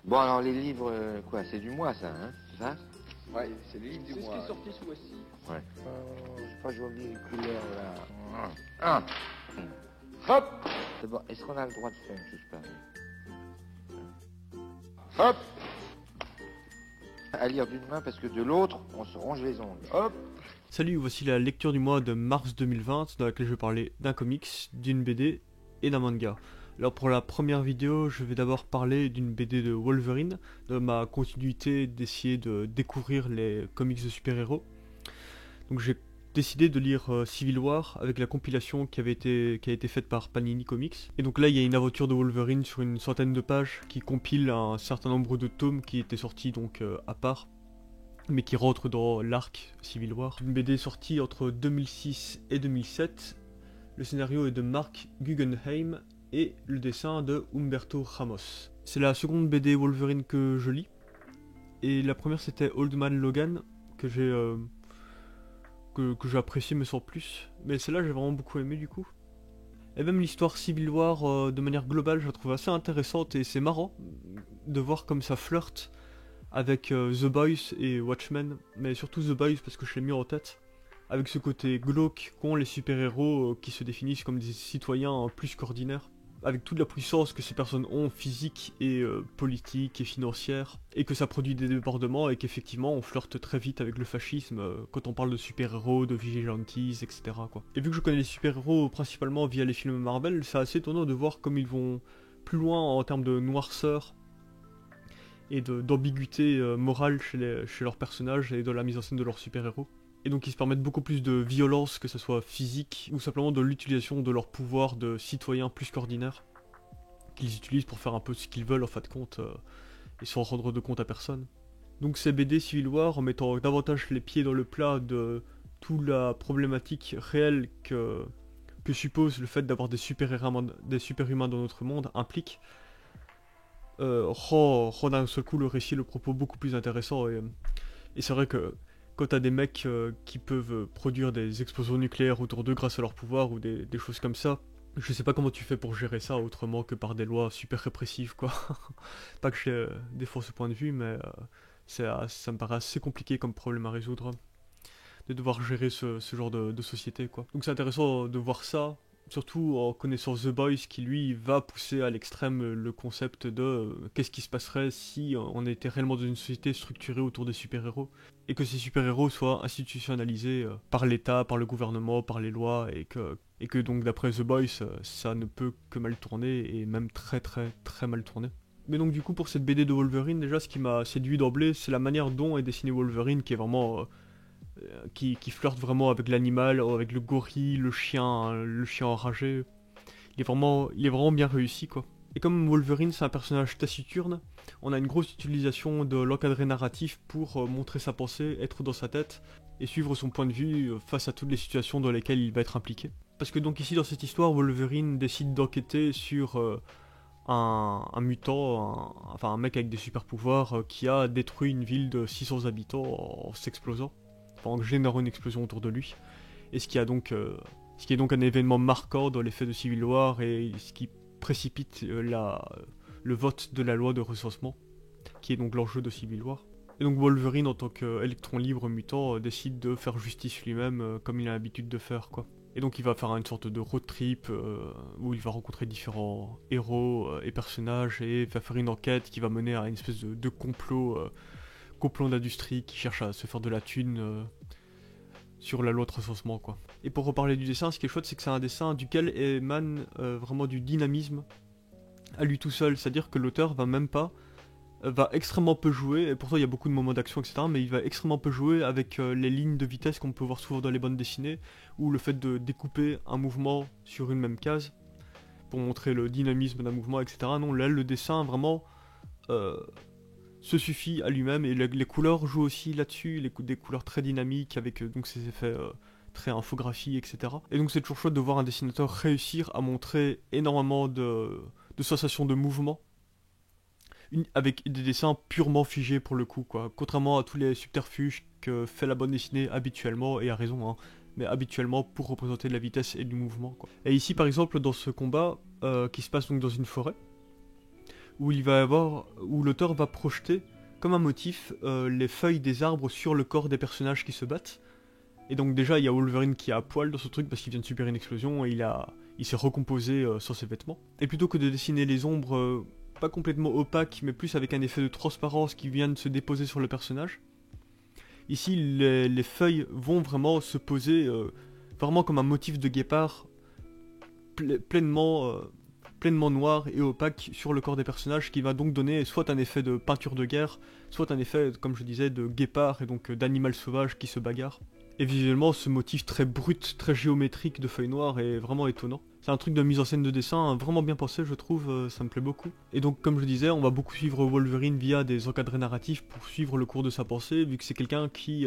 Bon, alors les livres, quoi, c'est du mois, ça, hein, c'est ça? Ouais, c'est le livre du mois. C'est ce qui est sorti ce mois-ci. Ouais. Je sais pas, je vois bien les couleurs là. Ah. Hop. D'abord, est-ce qu'on a le droit de faire une chose pareille? Hop. À lire d'une main parce que de l'autre, on se ronge les ongles. Hop. Salut, voici la lecture du mois de mars 2020 dans laquelle je vais parler d'un comics, d'une BD et d'un manga. Alors pour la première vidéo, je vais d'abord parler d'une BD de Wolverine, de ma continuité d'essayer de découvrir les comics de super-héros. Donc j'ai décidé de lire Civil War avec la compilation qui a été faite par Panini Comics. Et donc là il y a une aventure de Wolverine sur une centaine de pages qui compile un certain nombre de tomes qui étaient sortis donc à part, mais qui rentrent dans l'arc Civil War. Une BD sortie entre 2006 et 2007. Le scénario est de Mark Guggenheim et le dessin de Humberto Ramos. C'est la seconde BD Wolverine que je lis. Et la première c'était Old Man Logan que j'ai apprécié mais sans plus. Mais celle-là j'ai vraiment beaucoup aimé du coup. Et même l'histoire Civil War de manière globale je la trouve assez intéressante et c'est marrant de voir comme ça flirte avec The Boys et Watchmen, mais surtout The Boys parce que je l'ai mis en tête, avec ce côté glauque qu'ont les super-héros qui se définissent comme des citoyens plus qu'ordinaires, avec toute la puissance que ces personnes ont, physique et politique et financière, et que ça produit des débordements et qu'effectivement on flirte très vite avec le fascisme quand on parle de super-héros, de vigilantes, etc. quoi. Et vu que je connais les super-héros principalement via les films Marvel, c'est assez étonnant de voir comme ils vont plus loin en termes de noirceur et d'ambiguïté morale chez leurs personnages et de la mise en scène de leurs super-héros. Et donc ils se permettent beaucoup plus de violence, que ce soit physique, ou simplement de l'utilisation de leur pouvoir de citoyens plus qu'ordinaires, qu'ils utilisent pour faire un peu ce qu'ils veulent en fin de compte, et sans rendre de compte à personne. Donc ces BD Civil War, en mettant davantage les pieds dans le plat de toute la problématique réelle que suppose le fait d'avoir des super-humains dans notre monde, implique, rend d'un seul coup le récit, le propos beaucoup plus intéressant. Et c'est vrai que quand t'as des mecs qui peuvent produire des explosions nucléaires autour d'eux grâce à leur pouvoir ou des choses comme ça, je sais pas comment tu fais pour gérer ça autrement que par des lois super répressives quoi. Pas que je défends ce point de vue, mais ça me paraît assez compliqué comme problème à résoudre, de devoir gérer ce genre de société quoi. Donc c'est intéressant de voir ça, surtout en connaissant The Boys qui lui va pousser à l'extrême le concept de qu'est-ce qui se passerait si on était réellement dans une société structurée autour des super-héros et que ces super-héros soient institutionnalisés par l'État, par le gouvernement, par les lois et que donc d'après The Boys ça ne peut que mal tourner et même très très très mal tourner. Mais donc du coup pour cette BD de Wolverine, déjà ce qui m'a séduit d'emblée c'est la manière dont est dessiné Wolverine qui est vraiment qui flirte vraiment avec l'animal, avec le gorille, le chien enragé. Il est vraiment bien réussi quoi. Et comme Wolverine c'est un personnage taciturne, on a une grosse utilisation de l'encadré narratif pour montrer sa pensée, être dans sa tête et suivre son point de vue face à toutes les situations dans lesquelles il va être impliqué. Parce que donc ici dans cette histoire, Wolverine décide d'enquêter sur un mutant, un mec avec des super pouvoirs qui a détruit une ville de 600 habitants en s'explosant. En générant une explosion autour de lui. Et ce qui est donc un événement marquant dans les faits de Civil War et ce qui précipite le vote de la loi de recensement, qui est donc l'enjeu de Civil War. Et donc Wolverine en tant qu'électron libre mutant décide de faire justice lui-même comme il a l'habitude de faire quoi. Et donc il va faire une sorte de road trip où il va rencontrer différents héros et personnages et va faire une enquête qui va mener à une espèce de complot d'industrie qui cherche à se faire de la thune sur la loi de recensement quoi. Et pour reparler du dessin, ce qui est chouette c'est que c'est un dessin duquel émane vraiment du dynamisme à lui tout seul, c'est-à-dire que l'auteur va extrêmement peu jouer, et pourtant il y a beaucoup de moments d'action etc, mais il va extrêmement peu jouer avec les lignes de vitesse qu'on peut voir souvent dans les bandes dessinées, ou le fait de découper un mouvement sur une même case pour montrer le dynamisme d'un mouvement etc. Non, là le dessin vraiment se suffit à lui-même et les couleurs jouent aussi là-dessus, des couleurs très dynamiques avec donc ces effets très infographie etc. Et donc c'est toujours chouette de voir un dessinateur réussir à montrer énormément de sensations de mouvement avec des dessins purement figés pour le coup quoi, contrairement à tous les subterfuges que fait la bande dessinée habituellement, et à raison hein, mais habituellement pour représenter de la vitesse et du mouvement quoi. Et ici par exemple dans ce combat qui se passe donc dans une forêt, où où l'auteur va projeter comme un motif les feuilles des arbres sur le corps des personnages qui se battent. Et donc déjà il y a Wolverine qui est à poil dans ce truc parce qu'il vient de subir une explosion et il s'est recomposé sur ses vêtements. Et plutôt que de dessiner les ombres pas complètement opaques mais plus avec un effet de transparence qui vient de se déposer sur le personnage, ici les feuilles vont vraiment se poser vraiment comme un motif de guépard pleinement noir et opaque sur le corps des personnages, qui va donc donner soit un effet de peinture de guerre, soit un effet, comme je disais, de guépard et donc d'animal sauvage qui se bagarre. Et visuellement, ce motif très brut, très géométrique de feuilles noires est vraiment étonnant. C'est un truc de mise en scène de dessin vraiment bien pensé, je trouve, ça me plaît beaucoup. Et donc, comme je disais, on va beaucoup suivre Wolverine via des encadrés narratifs pour suivre le cours de sa pensée, vu que c'est quelqu'un qui,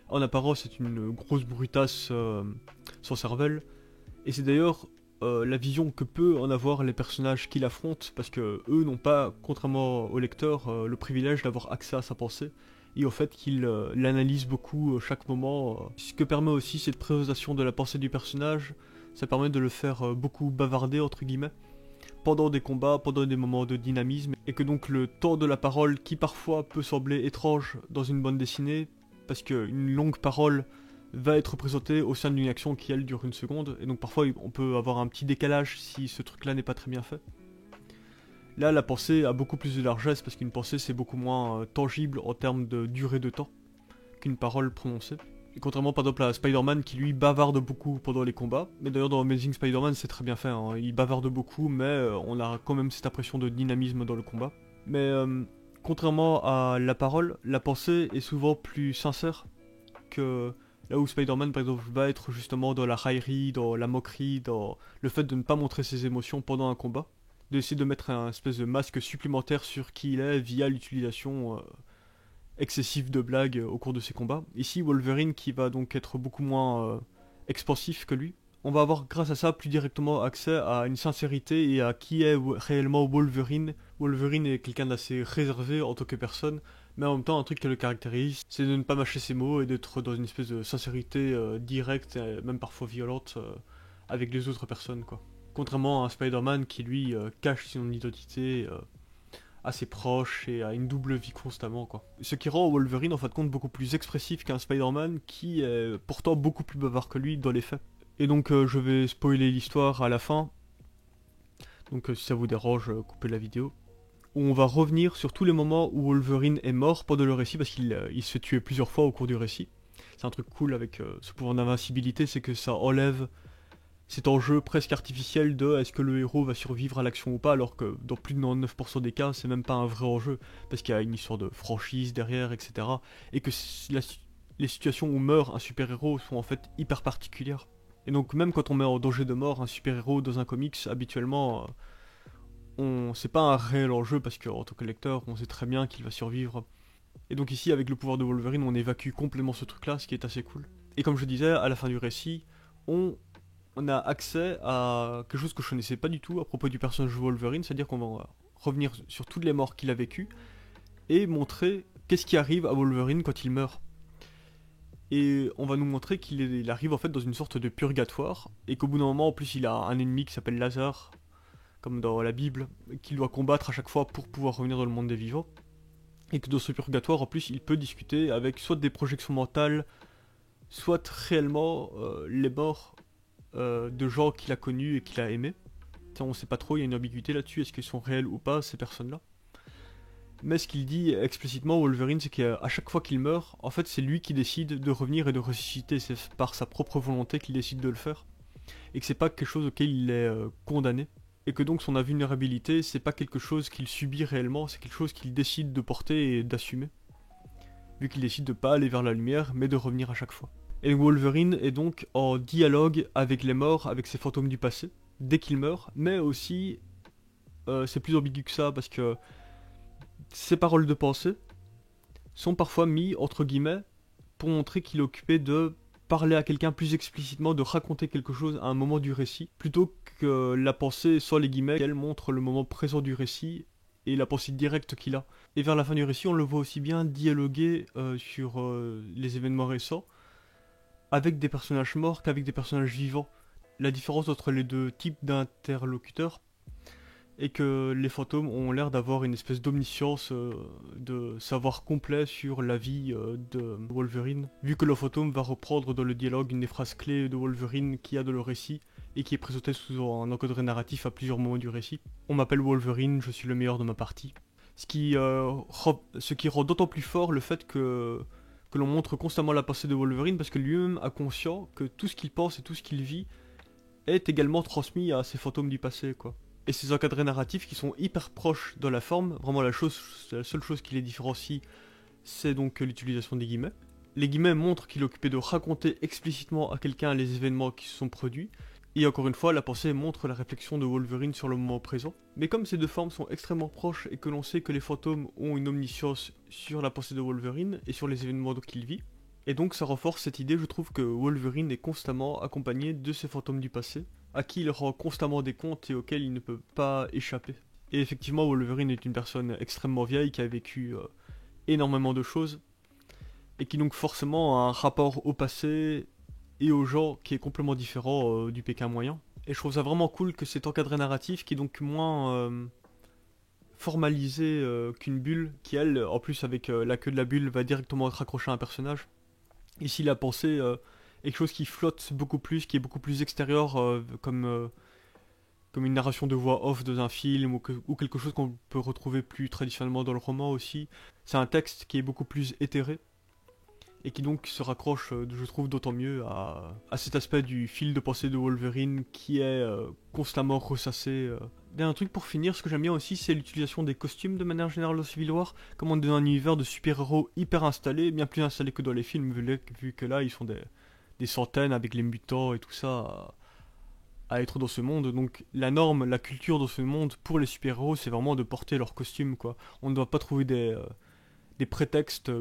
en apparence, est une grosse brutasse sans cervelle. Et c'est d'ailleurs la vision que peut en avoir les personnages qui l'affrontent, parce que eux n'ont pas, contrairement au lecteur, le privilège d'avoir accès à sa pensée, et au fait qu'il l'analyse beaucoup chaque moment. Ce que permet aussi cette présentation de la pensée du personnage, ça permet de le faire beaucoup bavarder, entre guillemets, pendant des combats, pendant des moments de dynamisme, et que donc le temps de la parole, qui parfois peut sembler étrange dans une bande dessinée, parce qu'une longue parole va être présenté au sein d'une action qui elle dure une seconde, et donc parfois on peut avoir un petit décalage si ce truc là n'est pas très bien fait. Là la pensée a beaucoup plus de largesse parce qu'une pensée c'est beaucoup moins tangible en termes de durée de temps qu'une parole prononcée. Et contrairement par exemple à Spider-Man qui lui bavarde beaucoup pendant les combats, mais d'ailleurs dans Amazing Spider-Man c'est très bien fait, hein. Il bavarde beaucoup mais on a quand même cette impression de dynamisme dans le combat. Mais contrairement à la parole, la pensée est souvent plus sincère que... Là où Spider-Man, par exemple, va être justement dans la raillerie, dans la moquerie, dans le fait de ne pas montrer ses émotions pendant un combat, d'essayer de mettre un espèce de masque supplémentaire sur qui il est via l'utilisation excessive de blagues au cours de ses combats. Ici, Wolverine, qui va donc être beaucoup moins expansif que lui, on va avoir grâce à ça plus directement accès à une sincérité et à qui est réellement Wolverine. Wolverine est quelqu'un d'assez réservé en tant que personne, mais en même temps un truc qui le caractérise, c'est de ne pas mâcher ses mots et d'être dans une espèce de sincérité directe, et même parfois violente, avec les autres personnes, quoi. Contrairement à un Spider-Man qui lui cache son identité à ses proches et a une double vie constamment, quoi. Ce qui rend Wolverine en fin de compte beaucoup plus expressif qu'un Spider-Man qui est pourtant beaucoup plus bavard que lui dans les faits. Et donc je vais spoiler l'histoire à la fin, donc si ça vous dérange, coupez la vidéo. Où on va revenir sur tous les moments où Wolverine est mort pendant le récit, parce qu'il se fait tuer plusieurs fois au cours du récit. C'est un truc cool avec ce pouvoir d'invincibilité, c'est que ça enlève cet enjeu presque artificiel de est-ce que le héros va survivre à l'action ou pas, alors que dans plus de 99% des cas, c'est même pas un vrai enjeu, parce qu'il y a une histoire de franchise derrière, etc. Et que les situations où meurt un super-héros sont en fait hyper particulières. Et donc même quand on met en danger de mort un super-héros dans un comics, habituellement... c'est pas un réel enjeu parce qu'en tant que lecteur, on sait très bien qu'il va survivre. Et donc ici, avec le pouvoir de Wolverine, on évacue complètement ce truc-là, ce qui est assez cool. Et comme je disais, à la fin du récit, on a accès à quelque chose que je connaissais pas du tout à propos du personnage de Wolverine, c'est-à-dire qu'on va revenir sur toutes les morts qu'il a vécues et montrer qu'est-ce qui arrive à Wolverine quand il meurt. Et on va nous montrer qu'il arrive en fait dans une sorte de purgatoire, et qu'au bout d'un moment, en plus, il a un ennemi qui s'appelle Lazare, comme dans la Bible, qu'il doit combattre à chaque fois pour pouvoir revenir dans le monde des vivants. Et que dans ce purgatoire, en plus, il peut discuter avec soit des projections mentales, soit réellement les morts de gens qu'il a connus et qu'il a aimés. On sait pas trop, il y a une ambiguïté là-dessus, est-ce qu'ils sont réels ou pas, ces personnes-là. Mais ce qu'il dit explicitement, Wolverine, c'est qu'à chaque fois qu'il meurt, en fait, c'est lui qui décide de revenir et de ressusciter, c'est par sa propre volonté qu'il décide de le faire. Et que c'est pas quelque chose auquel il est condamné. Et que donc son invulnérabilité, c'est pas quelque chose qu'il subit réellement, c'est quelque chose qu'il décide de porter et d'assumer. Vu qu'il décide de pas aller vers la lumière, mais de revenir à chaque fois. Et Wolverine est donc en dialogue avec les morts, avec ses fantômes du passé, dès qu'il meurt, mais aussi, c'est plus ambigu que ça, parce que ses paroles de pensée sont parfois mis entre guillemets pour montrer qu'il est occupé de parler à quelqu'un plus explicitement, de raconter quelque chose à un moment du récit, plutôt que la pensée sans les guillemets, elle montre le moment présent du récit et la pensée directe qu'il a. Et vers la fin du récit, on le voit aussi bien dialoguer sur les événements récents avec des personnages morts qu'avec des personnages vivants. La différence entre les deux types d'interlocuteurs et que les fantômes ont l'air d'avoir une espèce d'omniscience, de savoir complet sur la vie de Wolverine, vu que le fantôme va reprendre dans le dialogue une des phrases clés de Wolverine qu'il y a dans le récit, et qui est présentée sous un encodé narratif à plusieurs moments du récit. On m'appelle Wolverine, je suis le meilleur de ma partie. Ce qui rend d'autant plus fort le fait que l'on montre constamment la pensée de Wolverine, parce que lui-même a conscience que tout ce qu'il pense et tout ce qu'il vit est également transmis à ces fantômes du passé, quoi. Et ces encadrés narratifs qui sont hyper proches dans la forme, vraiment la seule chose qui les différencie, c'est donc l'utilisation des guillemets. Les guillemets montrent qu'il est occupé de raconter explicitement à quelqu'un les événements qui se sont produits, et encore une fois, la pensée montre la réflexion de Wolverine sur le moment présent. Mais comme ces deux formes sont extrêmement proches et que l'on sait que les fantômes ont une omniscience sur la pensée de Wolverine et sur les événements qu'il vit, et donc ça renforce cette idée, je trouve, que Wolverine est constamment accompagné de ces fantômes du passé, à qui il rend constamment des comptes et auxquels il ne peut pas échapper. Et effectivement, Wolverine est une personne extrêmement vieille qui a vécu énormément de choses, et qui donc forcément a un rapport au passé et aux gens qui est complètement différent du Pékin moyen. Et je trouve ça vraiment cool que cet encadré narratif, qui est donc moins formalisé qu'une bulle, qui elle, en plus avec la queue de la bulle, va directement être raccrochée à un personnage. Ici, la pensée est quelque chose qui flotte beaucoup plus, qui est beaucoup plus extérieur, comme une narration de voix off dans un film, ou quelque chose qu'on peut retrouver plus traditionnellement dans le roman aussi. C'est un texte qui est beaucoup plus éthéré, et qui donc se raccroche, je trouve, d'autant mieux à cet aspect du fil de pensée de Wolverine qui est constamment ressassé. Et un truc pour finir, ce que j'aime bien aussi, c'est l'utilisation des costumes de manière générale dans Civil War, comme on est dans un univers de super-héros hyper installé, bien plus installé que dans les films, vu que là, ils sont des centaines avec les mutants et tout ça à être dans ce monde. Donc la norme, la culture dans ce monde pour les super-héros, c'est vraiment de porter leurs costumes, quoi. On ne doit pas trouver des prétextes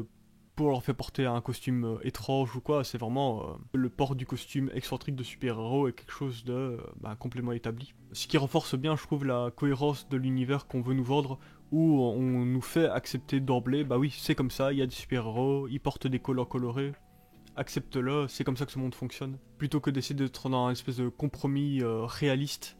pour leur faire porter un costume étrange ou quoi, c'est vraiment le port du costume excentrique de super-héros est quelque chose de complètement établi. Ce qui renforce bien, je trouve, la cohérence de l'univers qu'on veut nous vendre, où on nous fait accepter d'emblée, bah oui, c'est comme ça, il y a des super-héros, ils portent des collants colorés, accepte-le, c'est comme ça que ce monde fonctionne. Plutôt que d'essayer d'être dans un espèce de compromis réaliste,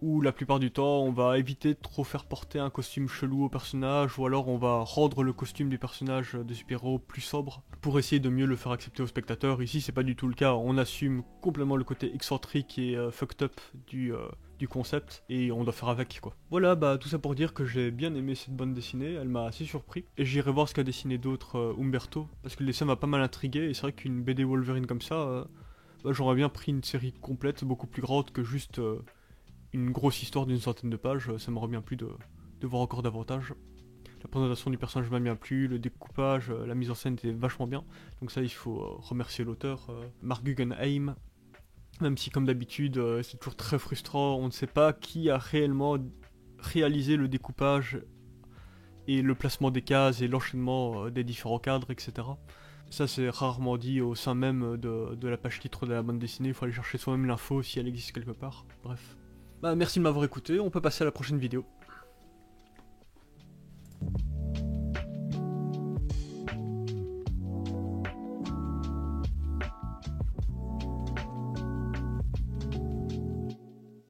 où la plupart du temps on va éviter de trop faire porter un costume chelou au personnage, ou alors on va rendre le costume du personnage de super-héros plus sobre pour essayer de mieux le faire accepter au spectateur. Ici c'est pas du tout le cas, on assume complètement le côté excentrique et fucked up du concept, et on doit faire avec, quoi. Voilà, tout ça pour dire que j'ai bien aimé cette bande dessinée, elle m'a assez surpris, et j'irai voir ce qu'a dessiné d'autres Umberto, parce que le dessin m'a pas mal intrigué, et c'est vrai qu'une BD Wolverine comme ça, j'aurais bien pris une série complète, beaucoup plus grande que juste une grosse histoire d'une centaine de pages, ça m'aurait bien plu de voir encore davantage. La présentation du personnage m'a bien plu, le découpage, la mise en scène était vachement bien, donc ça il faut remercier l'auteur, Mark Guggenheim, même si comme d'habitude c'est toujours très frustrant, on ne sait pas qui a réellement réalisé le découpage et le placement des cases et l'enchaînement des différents cadres, etc. Ça c'est rarement dit au sein même de la page titre de la bande dessinée, il faut aller chercher soi-même l'info si elle existe quelque part, bref. Merci de m'avoir écouté, on peut passer à la prochaine vidéo.